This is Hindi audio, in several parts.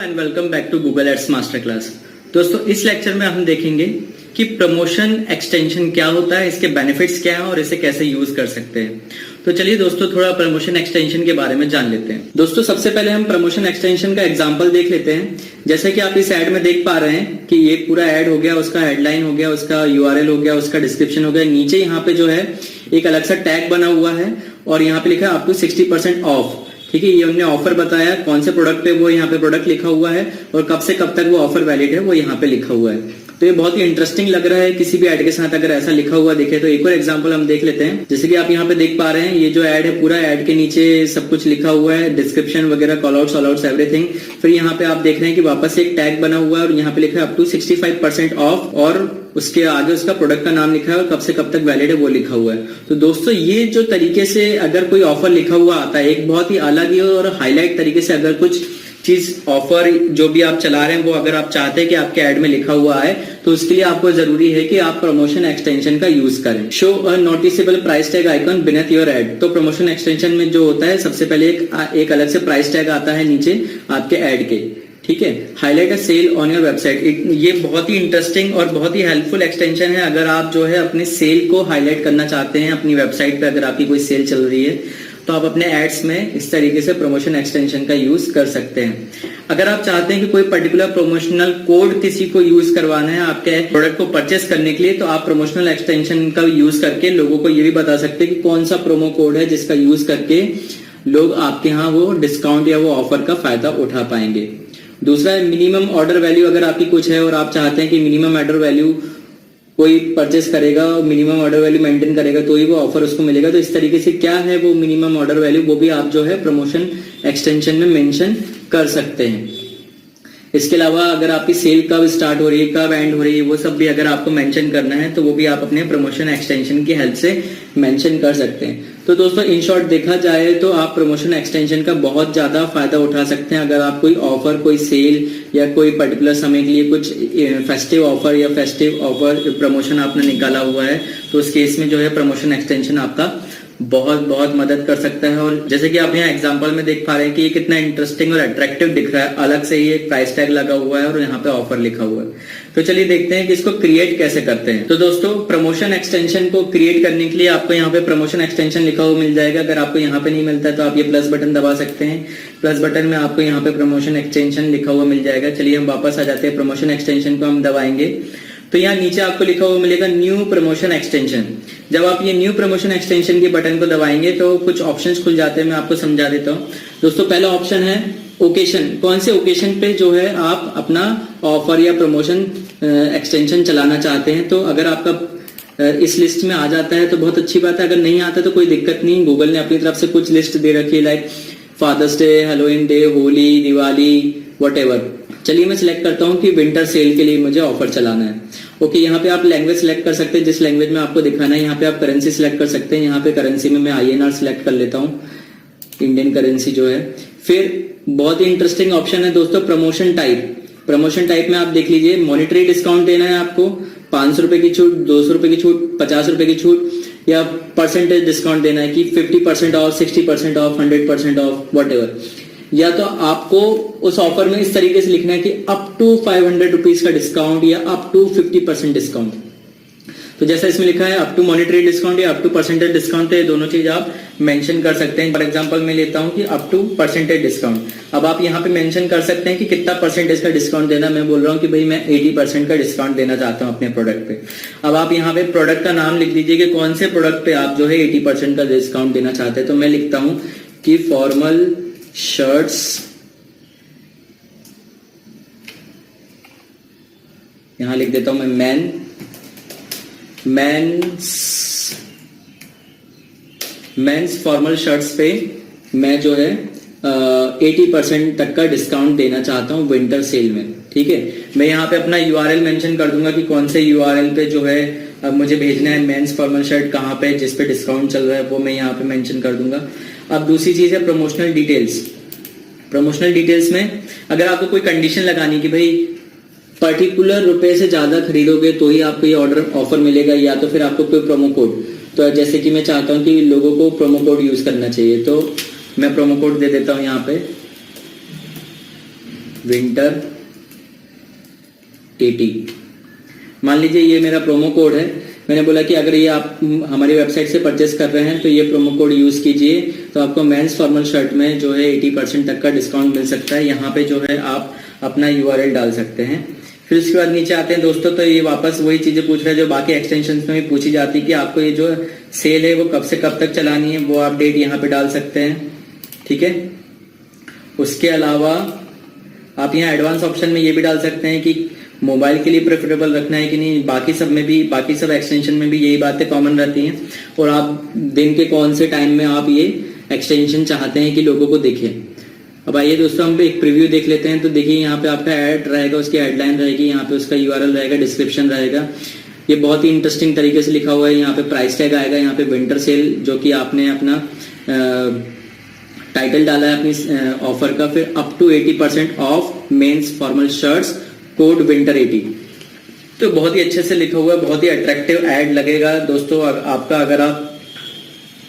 And welcome back to Google Ads master class. दोस्तों, इस लेक्चर में हम देखेंगे कि प्रमोशन एक्सटेंशन क्या होता है, इसके बेनिफिट्स क्या हैं और इसे कैसे यूज कर सकते हैं। तो चलिए दोस्तों, थोड़ा प्रमोशन एक्सटेंशन के बारे में जान लेते हैं। दोस्तों, सबसे पहले हम प्रमोशन एक्सटेंशन का एग्जांपल देख लेते हैं। जैसे कि आप इस ऐड में देख पा रहे हैं कि ये पूरा ऐड हो गया, उसका हेडलाइन हो गया, उसका यूआरएल हो गया, उसका डिस्क्रिप्शन हो गया। नीचे यहाँ पे जो है एक अलग सा टैग बना हुआ है और यहाँ पे लिखा है अप टू 60% ऑफ। ठीक है, ये हमने ऑफर बताया, कौन से प्रोडक्ट पे, वो यहाँ पे प्रोडक्ट लिखा हुआ है और कब से कब तक वो ऑफर वैलिड है वो यहाँ पे लिखा हुआ है। तो ये बहुत ही इंटरेस्टिंग लग रहा है किसी भी ऐड के साथ अगर ऐसा लिखा हुआ दिखे। तो एक और एग्जांपल हम देख लेते हैं। जैसे कि आप यहाँ पे देख पा रहे हैं, ये जो ऐड है पूरा ऐड के नीचे सब कुछ लिखा हुआ है, डिस्क्रिप्शन वगैरह, call outs all outs everything. फिर यहाँ पे आप देख रहे हैं कि वापस एक टैग बना हुआ है और यहाँ पे लिखा है अप टू 65% ऑफ और उसके आगे उसका प्रोडक्ट का नाम लिखा है और कब से कब तक वैलिड है वो लिखा हुआ है। तो दोस्तों, ये जो तरीके से अगर कोई ऑफर लिखा हुआ आता है, एक बहुत ही अलग ही और हाईलाइट तरीके से अगर कुछ चीज ऑफर जो भी आप चला रहे हैं वो अगर आप चाहते हैं कि आपके ऐड में लिखा हुआ है, तो उसके लिए आपको जरूरी है कि आप प्रमोशन एक्सटेंशन का यूज करें। Show a noticeable price tag icon beneath your add. तो प्रमोशन एक्सटेंशन में जो होता है, सबसे पहले एक अलग से प्राइस टैग आता है नीचे आपके ऐड के। ठीक है, highlight a sale on your website. ये बहुत ही इंटरेस्टिंग और बहुत ही हेल्पफुल एक्सटेंशन है अगर आप जो है अपने सेल को हाईलाइट करना चाहते हैं अपनी वेबसाइट पे। अगर आपकी कोई सेल चल रही है तो आप अपने एड्स में इस तरीके से प्रमोशन एक्सटेंशन का यूज कर सकते हैं। अगर आप चाहते हैं कि कोई पर्टिकुलर प्रमोशनल कोड किसी को यूज करवाना है आपके प्रोडक्ट को परचेस करने के लिए, तो आप प्रमोशनल एक्सटेंशन का यूज करके लोगों को ये भी बता सकते हैं कि कौन सा प्रोमो कोड है जिसका यूज करके लोग आपके यहाँ वो डिस्काउंट या वो ऑफर का फायदा उठा पाएंगे। दूसरा है मिनिमम ऑर्डर वैल्यू। अगर आपकी कुछ है और आप चाहते हैं कि मिनिमम ऑर्डर वैल्यू कोई परचेस करेगा, मिनिमम ऑर्डर वैल्यू मेंटेन करेगा तो ही वो ऑफर उसको मिलेगा, तो इस तरीके से क्या है वो मिनिमम ऑर्डर वैल्यू, वो भी आप जो है प्रमोशन एक्सटेंशन में मेंशन कर सकते हैं। इसके अलावा अगर आपकी सेल कब स्टार्ट हो रही है, कब एंड हो रही है, वो सब भी अगर आपको मेंशन करना है तो वो भी आप अपने प्रमोशन एक्सटेंशन की हेल्प से मेंशन कर सकते हैं। तो दोस्तों, इन शॉर्ट देखा जाए तो आप प्रमोशन एक्सटेंशन का बहुत ज्यादा फायदा उठा सकते हैं। अगर आप कोई ऑफर, कोई सेल या कोई पर्टिकुलर समय के लिए कुछ फेस्टिव ऑफर या फेस्टिव ऑफर प्रमोशन आपने निकाला हुआ है, तो उस केस में जो है प्रमोशन एक्सटेंशन आपका बहुत बहुत मदद कर सकता है। और जैसे कि आप यहाँ एग्जांपल में देख पा रहे हैं कि ये कितना इंटरेस्टिंग और अट्रैक्टिव दिख रहा है। अलग से ये प्राइस टैग लगा हुआ है और यहाँ पे ऑफर लिखा हुआ है। तो चलिए देखते हैं कि इसको क्रिएट कैसे करते हैं। तो दोस्तों, प्रमोशन एक्सटेंशन को क्रिएट करने के लिए आपको यहाँ पे प्रमोशन एक्सटेंशन लिखा हुआ मिल जाएगा। अगर आपको यहाँ पे नहीं मिलता है तो आप ये प्लस बटन दबा सकते हैं। प्लस बटन में आपको यहाँ पे प्रमोशन एक्सटेंशन लिखा हुआ मिल जाएगा। चलिए हम वापस आ जाते हैं, प्रमोशन एक्सटेंशन को हम दबाएंगे तो यहाँ नीचे आपको लिखा हुआ मिलेगा न्यू प्रमोशन एक्सटेंशन। जब आप ये न्यू प्रमोशन एक्सटेंशन के बटन को दबाएंगे तो कुछ ऑप्शंस खुल जाते हैं, मैं आपको समझा देता हूँ। दोस्तों, पहला ऑप्शन है ओकेशन। कौन से ओकेशन पे जो है आप अपना ऑफर या प्रमोशन एक्सटेंशन चलाना चाहते हैं। तो अगर आपका इस लिस्ट में आ जाता है तो बहुत अच्छी बात है, अगर नहीं आता तो कोई दिक्कत नहीं। गूगल ने अपनी तरफ से कुछ लिस्ट दे रखी है, like Father's Day, Halloween day, Holi, Diwali, whatever. चलिए मैं सिलेक्ट करता हूँ कि विंटर सेल के लिए मुझे ऑफर चलाना है। ओके, यहाँ पे आप लैंग्वेज सिलेक्ट कर सकते हैं, जिस लैंग्वेज में आपको दिखाना है। यहाँ पे आप करेंसी सिलेक्ट कर सकते हैं। यहाँ पे करेंसी में मैं INR सिलेक्ट कर लेता हूँ, इंडियन करेंसी जो है। फिर बहुत ही इंटरेस्टिंग ऑप्शन है दोस्तों, प्रमोशन टाइप। प्रमोशन टाइप में आप देख लीजिए, मॉनेटरी डिस्काउंट देना है आपको, 500 रुपए की छूट, 200 रुपए की छूट, 50 रुपए की छूट, या परसेंटेज डिस्काउंट देना है कि 50% ऑफ, 60% ऑफ, 100% ऑफ, व्हाटएवर। या तो आपको उस ऑफर में इस तरीके से लिखना है कि अप टू 500 रुपीज का डिस्काउंट या अप टू 50% डिस्काउंट। तो जैसा इसमें लिखा है अप टू मॉनेटरी डिस्काउंट या अप टू परसेंटेज डिस्काउंट, ये दोनों चीज आप मेंशन कर सकते हैं। फॉर एग्जांपल मैं लेता हूं कि अप टू परसेंटेज डिस्काउंट। अब आप यहाँ पे मेंशन कर सकते हैं कि कितना परसेंटेज का डिस्काउंट देना। मैं बोल रहा हूँ कि भाई मैं 80% का डिस्काउंट देना चाहता हूँ अपने प्रोडक्ट पे। अब आप यहाँ पे प्रोडक्ट का नाम लिख दीजिए कि कौन से प्रोडक्ट पे आप जो है 80% का डिस्काउंट देना चाहते हैं। तो मैं लिखता हूँ कि फॉर्मल शर्ट्स, यहां लिख देता हूं मैं मेंस फॉर्मल शर्ट्स पे मैं जो है 80% तक का डिस्काउंट देना चाहता हूं विंटर सेल में। ठीक है, मैं यहाँ पे अपना URL मेंशन कर दूंगा कि कौन से URL पे जो है मुझे भेजना है मेंस फॉर्मल शर्ट, कहाँ पे जिस पे डिस्काउंट चल रहा है वो मैं यहाँ पे मेंशन कर दूंगा। अब दूसरी चीज है प्रमोशनल डिटेल्स। प्रमोशनल डिटेल्स में अगर आपको कोई कंडीशन लगानी कि भाई पर्टिकुलर रुपए से ज्यादा खरीदोगे तो ही आपको ये ऑर्डर ऑफर मिलेगा, या तो फिर आपको कोई प्रोमो कोड। तो जैसे कि मैं चाहता हूं कि लोगों को प्रोमो कोड यूज करना चाहिए, तो मैं प्रोमो कोड दे देता हूं यहाँ पे विंटर 80। मान लीजिए ये मेरा प्रोमो कोड है, मैंने बोला कि अगर ये आप हमारी वेबसाइट से परचेस कर रहे हैं तो ये प्रोमो कोड यूज कीजिए, तो आपको मेंस फॉर्मल शर्ट में जो है 80% तक का डिस्काउंट मिल सकता है। यहाँ पे जो है आप अपना URL डाल सकते हैं। फिर उसके बाद नीचे आते हैं दोस्तों, तो ये वापस वही चीजें पूछ रहा है जो बाकी एक्सटेंशन में भी पूछी जाती है कि आपको ये जो सेल है वो कब से कब तक चलानी है, वो आप डेट यहाँ पे डाल सकते हैं। ठीक है, उसके अलावा आप यहाँ एडवांस ऑप्शन में ये भी डाल सकते हैं कि मोबाइल के लिए प्रेफरेबल रखना है कि नहीं। बाकी सब में भी, बाकी सब एक्सटेंशन में भी यही बातें कॉमन रहती हैं। और आप दिन के कौन से टाइम में आप ये एक्सटेंशन चाहते हैं कि लोगों को दिखे। अब आइए दोस्तों हम एक प्रीव्यू देख लेते हैं। तो देखिए यहाँ पे आपका ऐड रहेगा, उसकी हेडलाइन रहेगी, यहाँ पे उसका URL रहेगा, डिस्क्रिप्शन रहेगा। ये बहुत ही इंटरेस्टिंग तरीके से लिखा हुआ है। यहाँ पे प्राइस टैग आएगा, यहाँ पे विंटर सेल जो कि आपने अपना टाइटल डाला है अपनी ऑफर का, फिर up to 80% off men's formal shirts, code winter 80। तो बहुत ही अच्छे से लिखा हुआ है, बहुत ही अट्रैक्टिव ऐड लगेगा दोस्तों आपका। अगर आप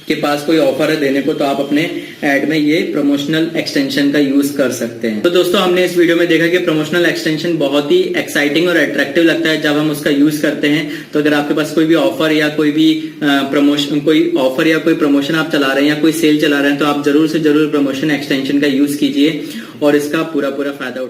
के पास कोई ऑफर है देने को, तो आप अपने ऐड में ये प्रमोशनल एक्सटेंशन का यूज कर सकते हैं। तो दोस्तों हमने इस वीडियो में देखा कि प्रमोशनल एक्सटेंशन बहुत ही एक्साइटिंग और अट्रैक्टिव लगता है जब हम उसका यूज करते हैं। तो अगर आपके पास कोई भी ऑफर या कोई भी प्रमोशन आप चला रहे हैं या कोई सेल चला रहे हैं, तो आप जरूर से जरूर प्रमोशन एक्सटेंशन का यूज कीजिए और इसका पूरा फायदा